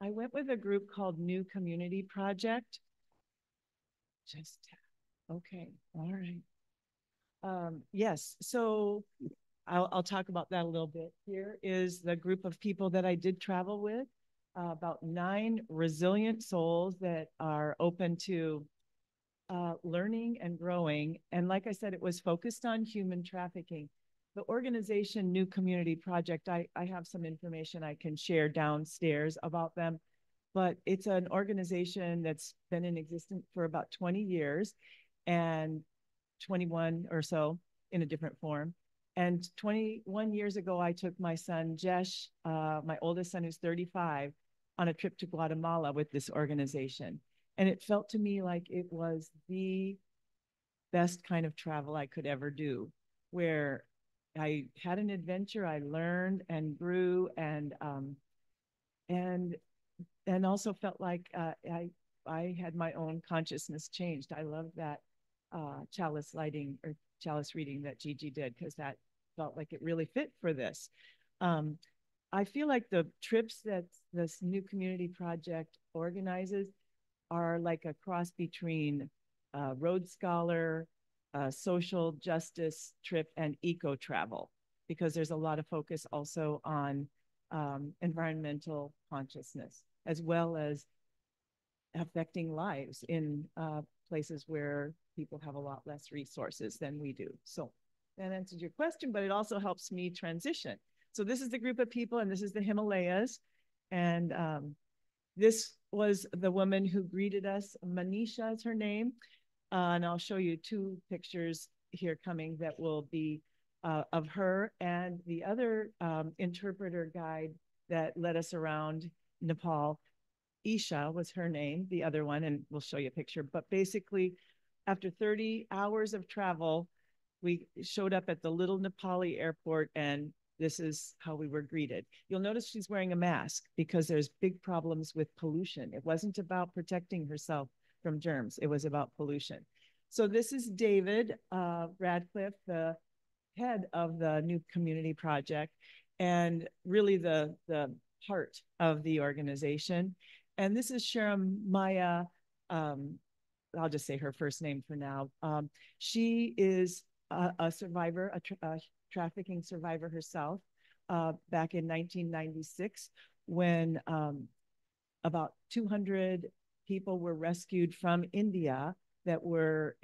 I went with a group called New Community Project. Just, okay, all right. Yes, so I'll talk about that a little bit. Here is the group of people that I did travel with, about 9 resilient souls that are open to learning and growing. And like I said, it was focused on human trafficking. The organization New Community Project, I have some information I can share downstairs about them, but it's an organization that's been in existence for about 20 years and 21 or so in a different form. And 21 years ago, I took my son, Jesh, my oldest son, who's 35, on a trip to Guatemala with this organization. And it felt to me like it was the best kind of travel I could ever do, where I had an adventure, I learned and grew, and and also felt like I had my own consciousness changed. I love that chalice lighting or chalice reading that Gigi did, because that felt like it really fit for this. Um, I feel like the trips that this New Community Project organizes are like a cross between Rhodes Scholar, social justice trip, and eco travel, because there's a lot of focus also on environmental consciousness, as well as affecting lives in places where people have a lot less resources than we do. So that answers your question, but it also helps me transition. So this is the group of people, and this is the Himalayas. And this was the woman who greeted us. Manisha is her name. And I'll show you 2 pictures here coming that will be of her and the other interpreter guide that led us around Nepal. Isha was her name, the other one, and we'll show you a picture. But basically, after 30 hours of travel, we showed up at the little Nepali airport, and this is how we were greeted. You'll notice she's wearing a mask because there's big problems with pollution. It wasn't about protecting herself from germs, it was about pollution. So this is David Radcliffe, the head of the New Community Project, and really the heart of the organization. And this is Sharamaya. I'll just say her first name for now. She is a survivor, a trafficking survivor herself, back in 1996, when about 200 people were rescued from India that were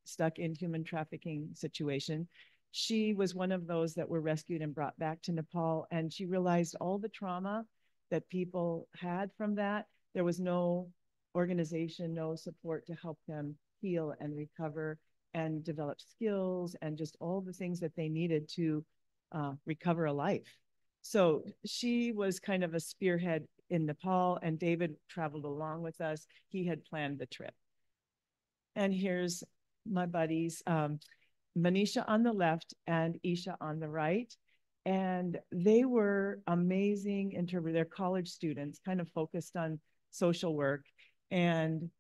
stuck in human trafficking situation. She was one of those that were rescued and brought back to Nepal, and she realized all the trauma that people had from that. There was no organization, no support to help them heal and recover and develop skills and just all the things that they needed to recover a life. So she was kind of a spearhead in Nepal, and David traveled along with us. He had planned the trip. And here's my buddies, Manisha on the left and Isha on the right. And they were amazing interpreters. They're college students, kind of focused on social work. And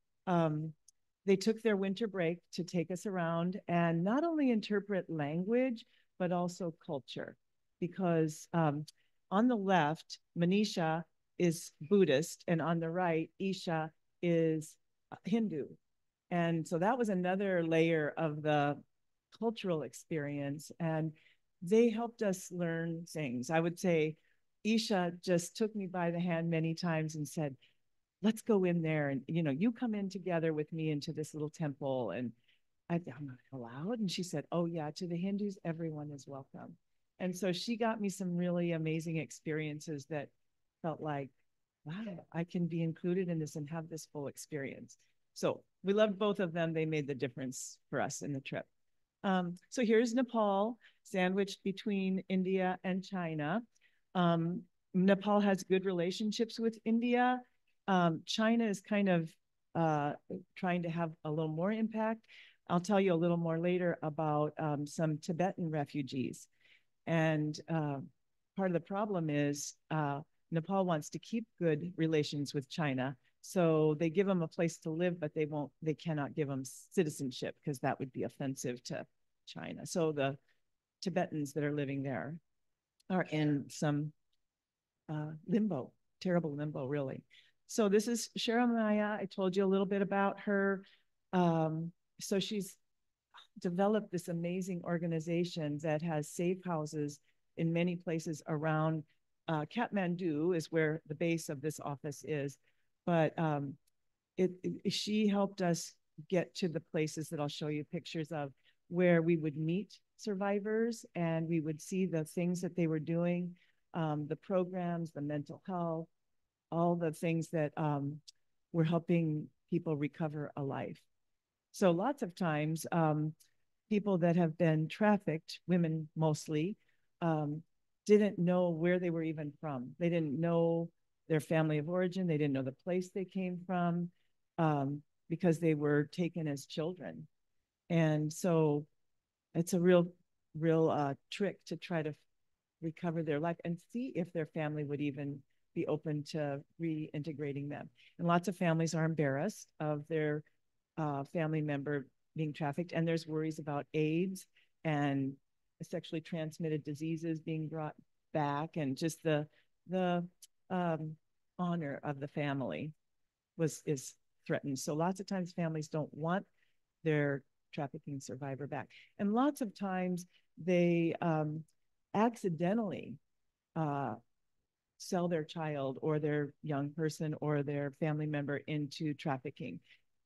they took their winter break to take us around and not only interpret language, but also culture. Because on the left, Manisha is Buddhist, and on the right, Isha is Hindu. And so that was another layer of the cultural experience. And they helped us learn things. I would say Isha just took me by the hand many times and said, let's go in there. And, you come in together with me into this little temple. And I'm not allowed. And she said, oh, yeah, to the Hindus, everyone is welcome. And so she got me some really amazing experiences that felt like, wow, I can be included in this and have this full experience. So we loved both of them. They made the difference for us in the trip. So here's Nepal, sandwiched between India and China. Nepal has good relationships with India. China is kind of trying to have a little more impact. I'll tell you a little more later about some Tibetan refugees. And part of the problem is Nepal wants to keep good relations with China. So they give them a place to live, but they cannot give them citizenship because that would be offensive to China. So the Tibetans that are living there are in some limbo. terrible limbo, really. So this is Sharamaya. I told you a little bit about her. So she's developed this amazing organization that has safe houses in many places around. Kathmandu is where the base of this office is, but she helped us get to the places that I'll show you pictures of, where we would meet survivors and we would see the things that they were doing, the programs, the mental health, all the things that were helping people recover a life. So lots of times, people that have been trafficked, women mostly, um, didn't know where they were even from. They didn't know their family of origin. They didn't know the place they came from, because they were taken as children. And so it's a real trick to try to recover their life and see if their family would even be open to reintegrating them. And lots of families are embarrassed of their family member being trafficked, and there's worries about AIDS and sexually transmitted diseases being brought back, and just the honor of the family is threatened. So lots of times families don't want their trafficking survivor back, and lots of times they accidentally uh, sell their child or their young person or their family member into trafficking.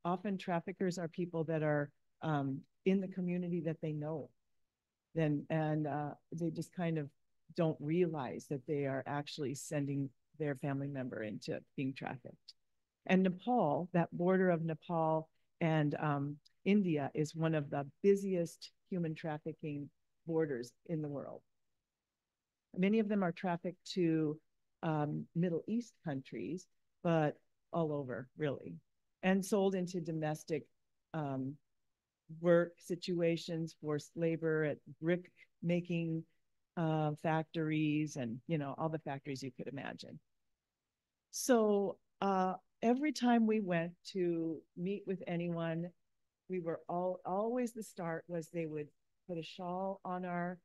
Often traffickers are people that are in the community that they know. And they just kind of don't realize that they are actually sending their family member into being trafficked. And Nepal, that border of Nepal and India, is one of the busiest human trafficking borders in the world. Many of them are trafficked to Middle East countries, but all over, really, and sold into domestic work situations, forced labor at brick making factories, and all the factories you could imagine. So every time we went to meet with anyone, we were always, the start was they would put a shawl on our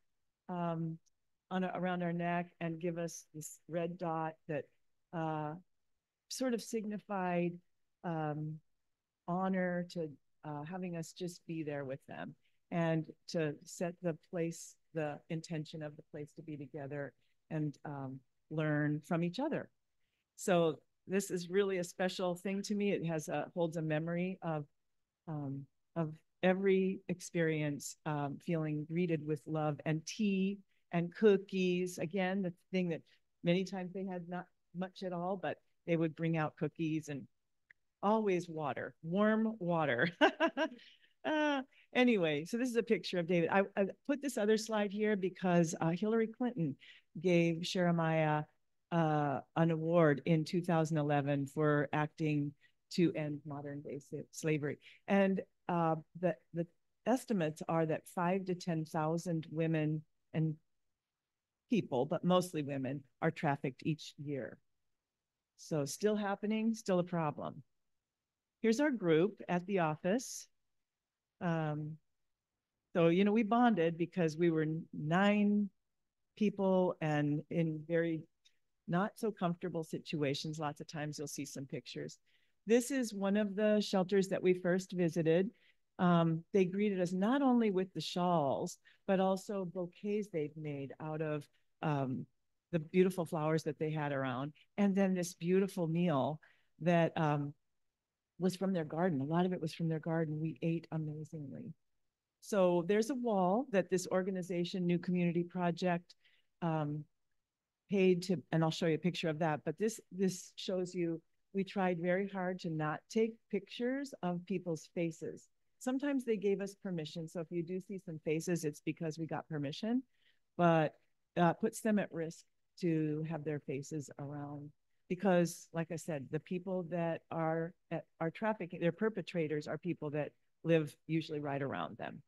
around our neck and give us this red dot that sort of signified honor to having us just be there with them, and to set the intention of the place to be together and learn from each other. So this is really a special thing to me. It holds a memory of every experience, feeling greeted with love and tea and cookies. Again, the thing that many times they had not much at all, but they would bring out cookies, and always water, warm water. uh, anyway, so this is a picture of David. I put this other slide here because Hillary Clinton gave Sharamaya an award in 2011 for acting to end modern day slavery. And the estimates are that 5 to 10,000 women and people, but mostly women, are trafficked each year. So still happening, still a problem. Here's our group at the office. So, we bonded because we were 9 people and in very not so comfortable situations. Lots of times you'll see some pictures. This is one of the shelters that we first visited. They greeted us not only with the shawls, but also bouquets they've made out of the beautiful flowers that they had around. And then this beautiful meal that was from their garden. A lot of it was from their garden. We ate amazingly. So there's a wall that this organization, New Community Project, paid to, and I'll show you a picture of that. But this shows you, we tried very hard to not take pictures of people's faces. Sometimes they gave us permission. So if you do see some faces, it's because we got permission, but puts them at risk to have their faces around. Because, like I said, the people that are trafficking, their perpetrators are people that live usually right around them.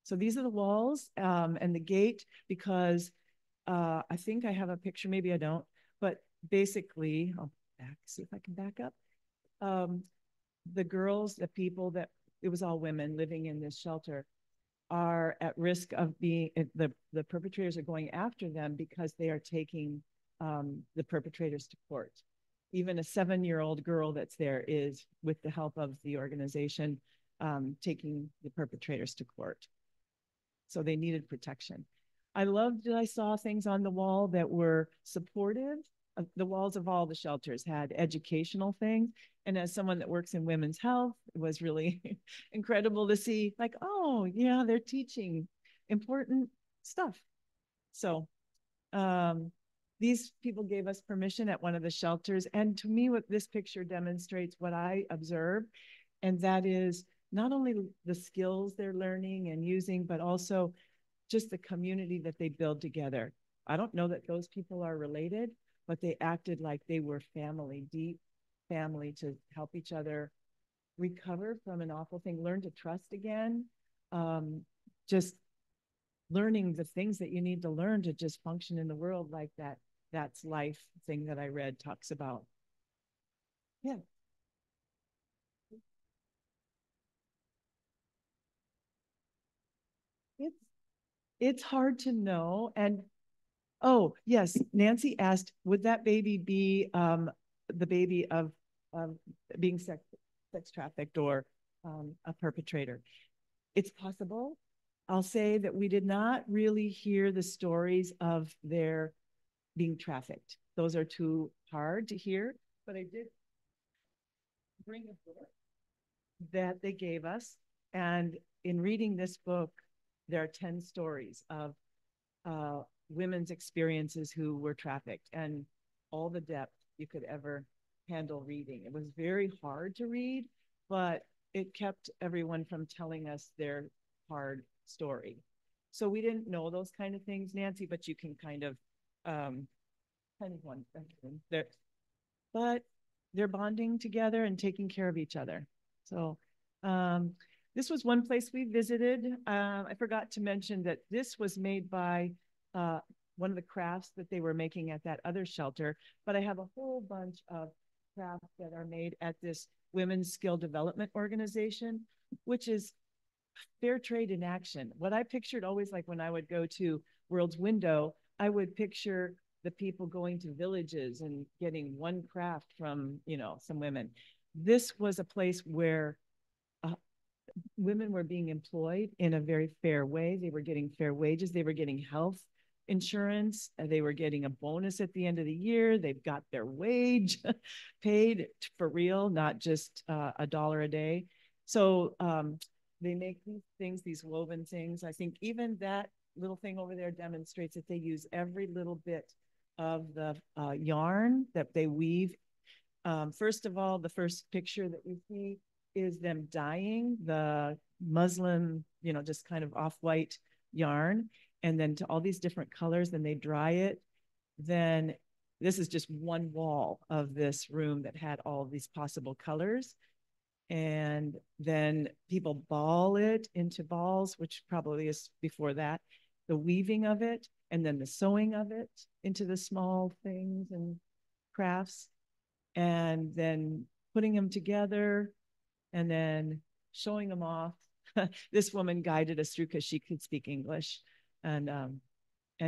So these are the walls and the gate, because I think I have a picture, maybe I don't, but basically, I'll see if I can back up. The girls, the people that, it was all women living in this shelter, are at risk of being, the perpetrators are going after them because they are taking the perpetrators to court. Even a 7-year-old girl that's there is, with the help of the organization, taking the perpetrators to court. So they needed protection. I loved that I saw things on the wall that were supportive. The walls of all the shelters had educational things. And as someone that works in women's health, it was really incredible to see, like, oh, yeah, they're teaching important stuff. So these people gave us permission at one of the shelters. And to me, what this picture demonstrates what I observed, and that is not only the skills they're learning and using, but also just the community that they build together. I don't know that those people are related, but they acted like they were family, deep family, to help each other recover from an awful thing, learn to trust again, just learning the things that you need to learn to just function in the world like that. That's life thing that I read talks about. Yeah. It's it's hard to know. And oh, yes, Nancy asked, would that baby be the baby of being sex trafficked or a perpetrator? It's possible. I'll say that we did not really hear the stories of their being trafficked. Those are too hard to hear, but I did bring a book that they gave us. And in reading this book, there are 10 stories of women's experiences who were trafficked, and all the depth you could ever handle reading. It was very hard to read, but it kept everyone from telling us their hard story. So we didn't know those kind of things, Nancy, but you can kind of one there, but they're bonding together and taking care of each other. So this was one place we visited. I forgot to mention that this was made by one of the crafts that they were making at that other shelter, but I have a whole bunch of crafts that are made at this women's skill development organization, which is fair trade in action. What I pictured always, like when I would go to World's Window, I would picture the people going to villages and getting one craft from, some women. This was a place where women were being employed in a very fair way. They were getting fair wages. They were getting health insurance. They were getting a bonus at the end of the year. They've got their wage paid for real, not just $1 a day. So they make these things, these woven things. I think even that little thing over there demonstrates that they use every little bit of the yarn that they weave. First of all, the first picture that we see is them dyeing the muslin, just kind of off-white yarn, and then to all these different colors. Then they dry it. Then this is just one wall of this room that had all these possible colors. And then people ball it into balls, which probably is before that, the weaving of it, and then the sewing of it into the small things and crafts, and then putting them together and then showing them off. This woman guided us through because she could speak English, and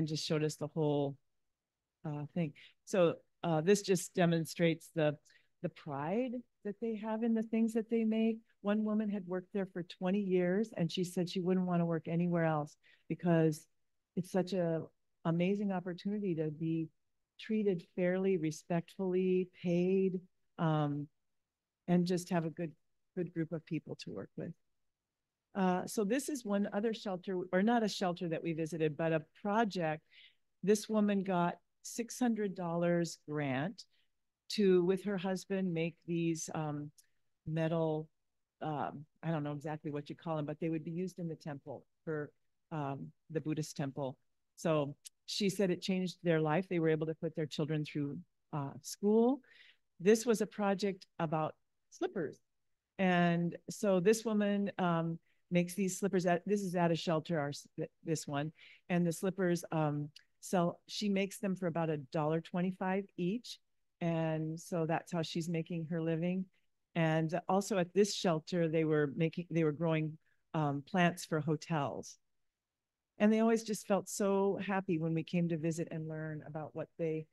just showed us the whole thing. So this just demonstrates the pride that they have in the things that they make. One woman had worked there for 20 years, and she said she wouldn't want to work anywhere else because it's such a amazing opportunity to be treated fairly, respectfully, paid, and just have a good group of people to work with. So this is one other shelter, or not a shelter that we visited, but a project. This woman got $600 grant to, with her husband, make these metal, I don't know exactly what you call them, but they would be used in the temple for the Buddhist temple. So she said it changed their life. They were able to put their children through school. This was a project about slippers. And so this woman makes these slippers. This is at a shelter, this one. And the slippers she makes them for about $1.25 each. And so that's how she's making her living. And also at this shelter, they were growing plants for hotels. And they always just felt so happy when we came to visit and learn about what they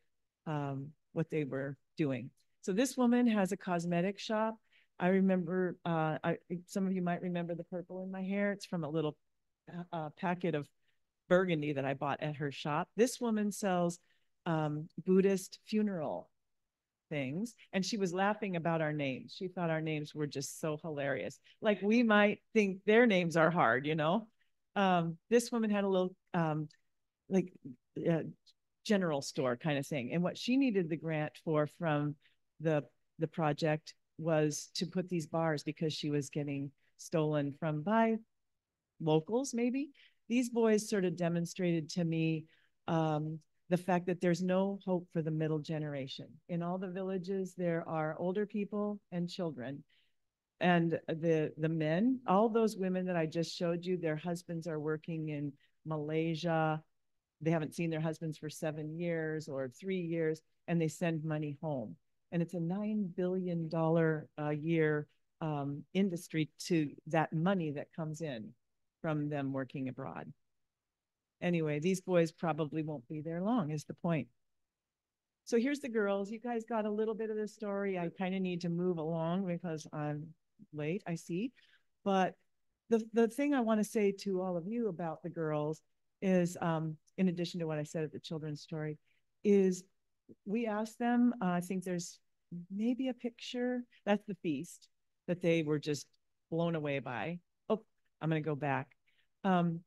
what they were doing. So this woman has a cosmetic shop. I remember, some of you might remember the purple in my hair. It's from a little packet of burgundy that I bought at her shop. This woman sells Buddhist funeral things, and she was laughing about our names. She thought our names were just so hilarious. Like we might think their names are hard, you know. This woman had a little like uh, general store kind of thing, and what she needed the grant for from the the project was to put these bars because she was getting stolen from by locals, maybe. These boys sort of demonstrated to me the fact that there's no hope for the middle generation. In all the villages, there are older people and children. And the men, all those women that I just showed you, their husbands are working in Malaysia. They haven't seen their husbands for 7 years or 3 years, and they send money home. And it's a $9 billion a year industry to that money that comes in from them working abroad. Anyway, these boys probably won't be there long, is the point. So here's the girls. You guys got a little bit of the story. I kind of need to move along because I'm late, I see. But the thing I want to say to all of you about the girls is, in addition to what I said at the children's story, is we asked them, I think there's maybe a picture. That's the feast that they were just blown away by. Oh, I'm going to go back. Um,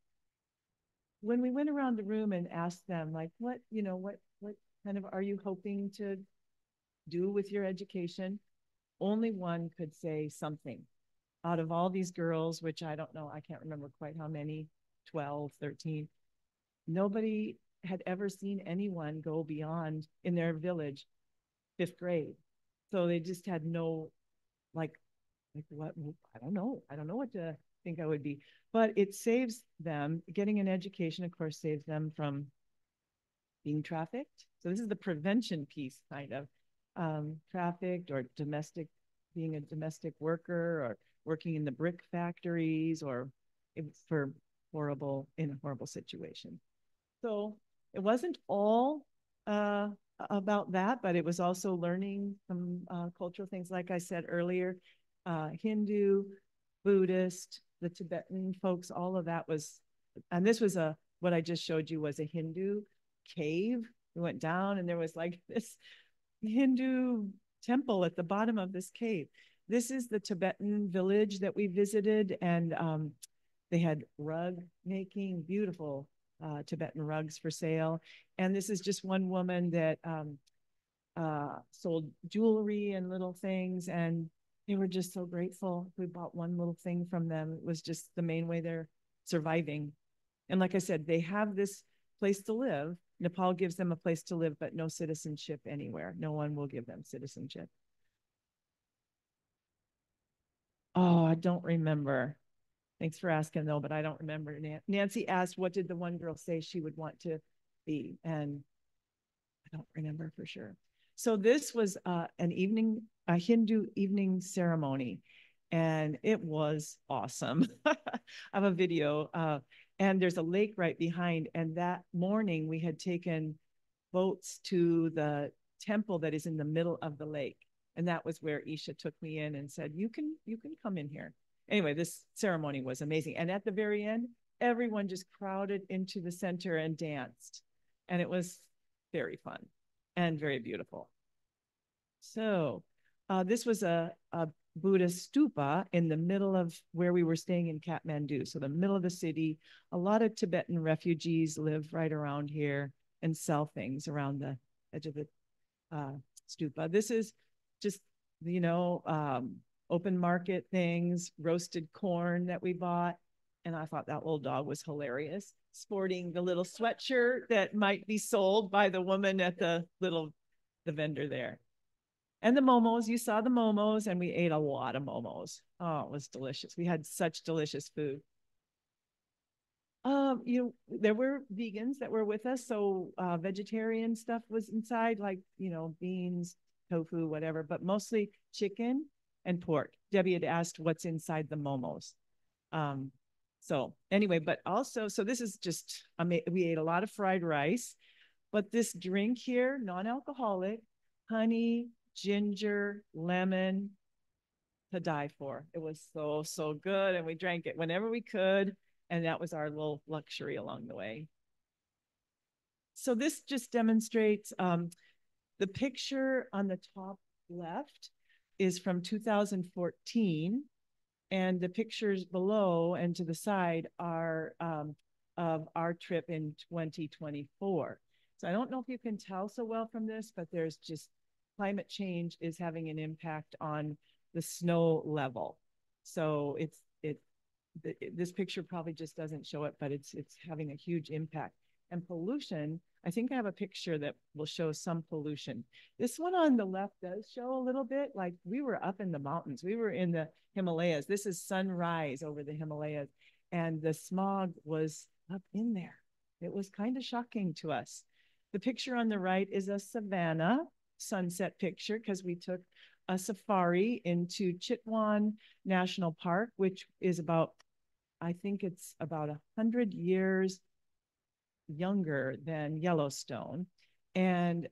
when we went around the room and asked them, like, what kind of are you hoping to do with your education? Only one could say something. Out of all these girls, which I don't know, I can't remember quite how many, 12, 13, nobody had ever seen anyone go beyond in their village 5th grade. So they just had no, like, what, I don't know what to think I would be. But it saves them, getting an education, of course, saves them from being trafficked. So this is the prevention piece, kind of, trafficked or domestic, being a domestic worker or working in the brick factories or for in a horrible situation. So it wasn't all uh, about that, but it was also learning some cultural things. Like I said earlier, Hindu, Buddhist, the Tibetan folks, all of that was, and this was what I just showed you was a Hindu cave. We went down and there was like this Hindu temple at the bottom of this cave. This is the Tibetan village that we visited, and they had rug making, beautiful Tibetan rugs for sale. And this is just one woman that sold jewelry and little things, and they were just so grateful. We bought one little thing from them. It was just the main way they're surviving. And like I said, they have this place to live. Nepal gives them a place to live, but no citizenship anywhere. No one will give them citizenship. Oh, I don't remember. Thanks for asking, though, but I don't remember. Nancy asked, what did the one girl say she would want to be? And I don't remember for sure. So this was a Hindu evening ceremony, and it was awesome. I have a video, and there's a lake right behind. And that morning, we had taken boats to the temple that is in the middle of the lake, and that was where Isha took me in and said, "You can come in here." Anyway, this ceremony was amazing, and at the very end, everyone just crowded into the center and danced, and it was very fun and very beautiful. So this was a Buddhist stupa in the middle of where we were staying in Kathmandu. So the middle of the city, a lot of Tibetan refugees live right around here and sell things around the edge of the stupa. This is just, open market things, roasted corn that we bought. And I thought that little dog was hilarious, sporting the little sweatshirt that might be sold by the woman at the vendor there. And the momos, you saw the momos, and we ate a lot of momos. Oh, it was delicious. We had such delicious food. There were vegans that were with us, so vegetarian stuff was inside, like, beans, tofu, whatever, but mostly chicken and pork. Debbie had asked what's inside the momos. So anyway, but also, so this is just, we ate a lot of fried rice. But this drink here, non-alcoholic, honey, ginger, lemon, to die for. It was so good. And we drank it whenever we could. And that was our little luxury along the way. So this just demonstrates the picture on the top left is from 2014. And the pictures below and to the side are of our trip in 2024. So I don't know if you can tell so well from this, but there's just climate change is having an impact on the snow level. So this picture probably just doesn't show it, but it's having a huge impact. And pollution, I think I have a picture that will show some pollution. This one on the left does show a little bit, like we were up in the mountains. We were in the Himalayas. This is sunrise over the Himalayas, and the smog was up in there. It was kind of shocking to us. The picture on the right is a savanna sunset picture because we took a safari into Chitwan National Park, which is about, I think it's about 100 years younger than Yellowstone. And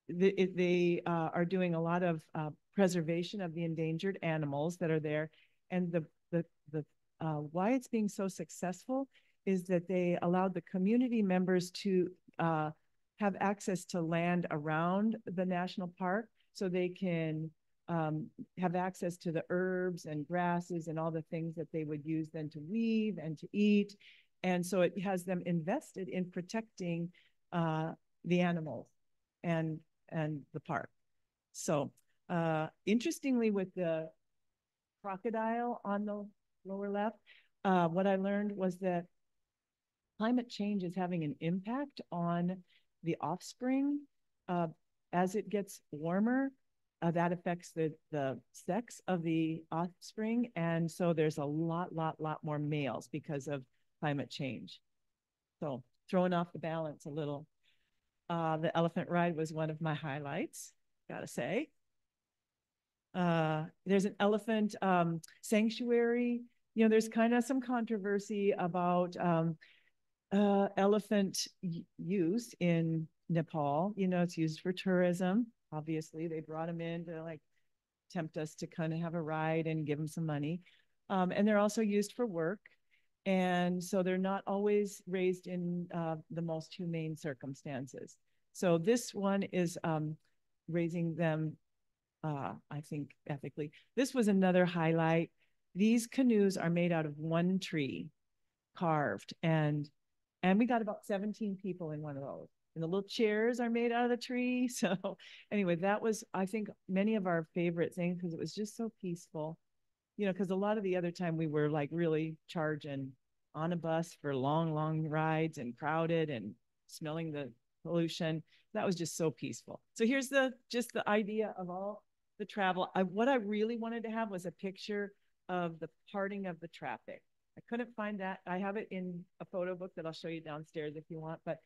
they are doing a lot of preservation of the endangered animals that are there. And the why it's being so successful is that they allowed the community members to have access to land around the national park so they can have access to the herbs and grasses and all the things that they would use then to weave and to eat. And so it has them invested in protecting the animals and the park. So interestingly, with the crocodile on the lower left, what I learned was that climate change is having an impact on the offspring. As it gets warmer, that affects the sex of the offspring. And so there's a lot more males because of climate change. So throwing off the balance a little. The elephant ride was one of my highlights, gotta say. There's an elephant sanctuary. You know, there's kind of some controversy about elephant use in Nepal. You know, it's used for tourism. Obviously, they brought them in to like tempt us to kind of have a ride and give them some money. And they're also used for work. And so they're not always raised in the most humane circumstances. So this one is raising them, I think, ethically. This was another highlight. These canoes are made out of one tree, carved, and we got about 17 people in one of those. And the little chairs are made out of the tree. So anyway, that was, I think, many of our favorite things because it was just so peaceful. You know, because a lot of the other time we were like really charging on a bus for long rides and crowded and smelling the pollution. That was just so peaceful. So here's just the idea of all the travel. What I really wanted to have was a picture of the parting of the traffic. I couldn't find that. I have it in a photo book that I'll show you downstairs if you want. But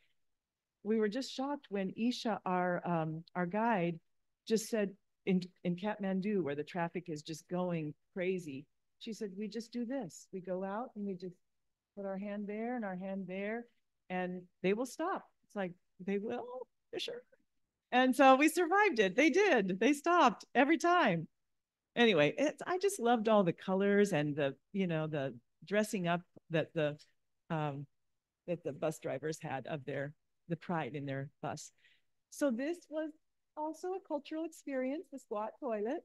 we were just shocked when Isha, our guide, just said in Kathmandu, where the traffic is just going crazy, she said, we just do this. We go out and we just put our hand there and our hand there, and they will stop. It's like, they will? They're sure. And so we survived it. They did. They stopped every time. Anyway, I just loved all the colors and the dressing up that the bus drivers had of the pride in their bus. So this was also a cultural experience, the squat toilet.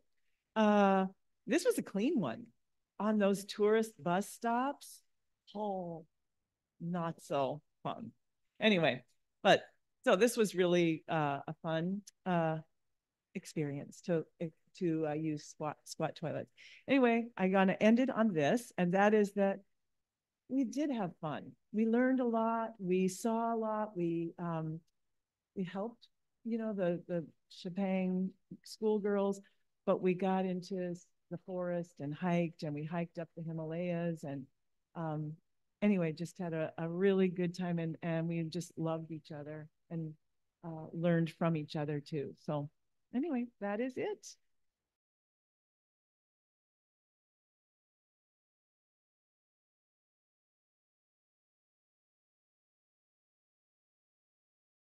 This was a clean one. On those tourist bus stops, oh, not so fun. Anyway, but so this was really a fun experience to use squat toilets. Anyway, I'm gonna end it on this, and that is that we did have fun. We learned a lot. We saw a lot. We helped, the Shepang schoolgirls, but we got into the forest and hiked, and we hiked up the Himalayas, and anyway, just had a really good time, and we just loved each other and learned from each other too. So anyway, that is it.